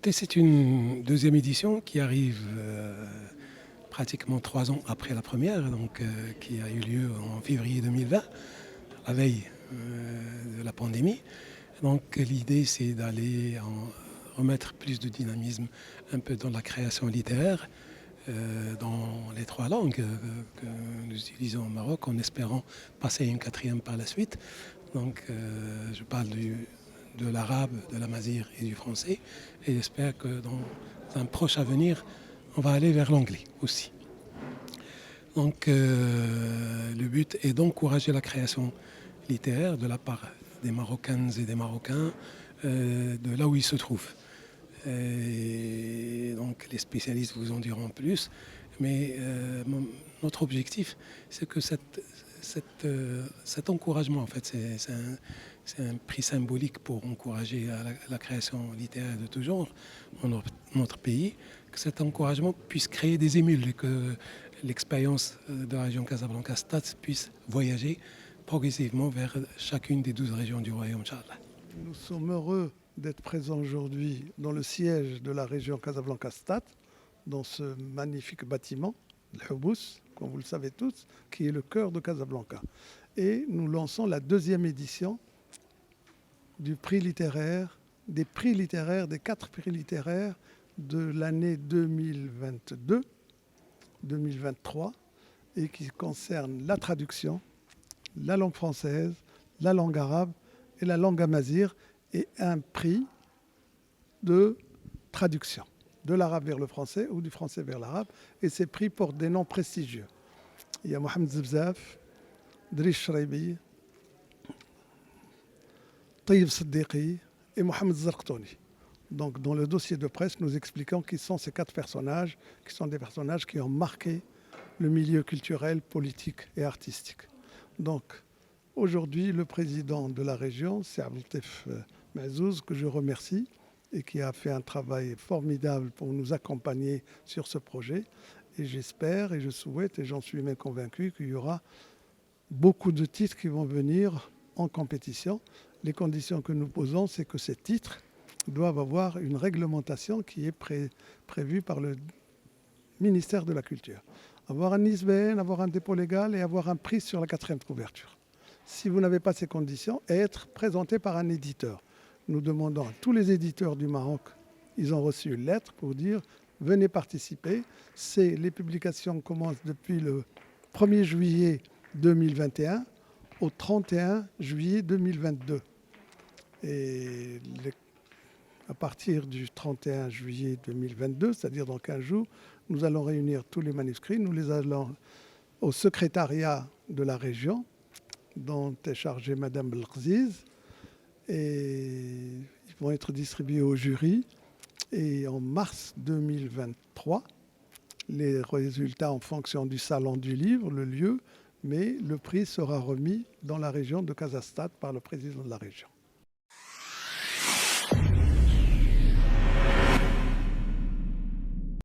Écoutez, c'est une deuxième édition qui arrive pratiquement 3 ans après la première, qui a eu lieu en février 2020, la veille de la pandémie. Donc l'idée, c'est d'aller remettre plus de dynamisme un peu dans la création littéraire, dans les 3 langues que nous utilisons au Maroc, en espérant passer une quatrième par la suite. Je parle de l'arabe, de l'amazigh et du français, et j'espère que dans un proche avenir, on va aller vers l'anglais aussi. Le but est d'encourager la création littéraire de la part des Marocaines et des Marocains de là où ils se trouvent. Et donc les spécialistes vous en diront plus, mais notre objectif, c'est que cet encouragement, en fait, c'est un prix symbolique pour encourager la création littéraire de tout genre dans notre pays, que cet encouragement puisse créer des émules et que l'expérience de la région Casablanca-Stade puisse voyager progressivement vers chacune des 12 régions du royaume, Inch'Allah. Nous sommes heureux d'être présents aujourd'hui dans le siège de la région Casablanca-Stade, dans ce magnifique bâtiment, le Houbous, comme vous le savez tous, qui est le cœur de Casablanca. Et nous lançons la deuxième édition des prix littéraires, des 4 prix littéraires de l'année 2022-2023, et qui concernent la traduction, la langue française, la langue arabe et la langue amazigh, et un prix de traduction de l'arabe vers le français ou du français vers l'arabe. Et ces prix portent des noms prestigieux. Il y a Mohamed Zebzaf, Driss Shraibi, Taïb Siddiqui et Mohamed Zarqtouni. Donc dans le dossier de presse, nous expliquons qui sont ces 4 personnages, qui sont des personnages qui ont marqué le milieu culturel, politique et artistique. Donc aujourd'hui, le président de la région, c'est Abdeltif Mazouz, que je remercie et qui a fait un travail formidable pour nous accompagner sur ce projet. Et j'espère et je souhaite, et j'en suis même convaincu, qu'il y aura beaucoup de titres qui vont venir en compétition. Les conditions que nous posons, c'est que ces titres doivent avoir une réglementation qui est prévue par le ministère de la Culture. Avoir un ISBN, avoir un dépôt légal et avoir un prix sur la 4e couverture. Si vous n'avez pas ces conditions, être présenté par un éditeur. Nous demandons à tous les éditeurs du Maroc, ils ont reçu une lettre pour dire venez participer. Les publications commencent depuis le 1er juillet 2021 au 31 juillet 2022. Et à partir du 31 juillet 2022, c'est-à-dire dans 15 jours, nous allons réunir tous les manuscrits, nous les allons au secrétariat de la région, dont est chargée Madame Belkziz, et ils vont être distribués au jury. Et en mars 2023, les résultats en fonction du salon du livre, le lieu, mais le prix sera remis dans la région de Casastad par le président de la région.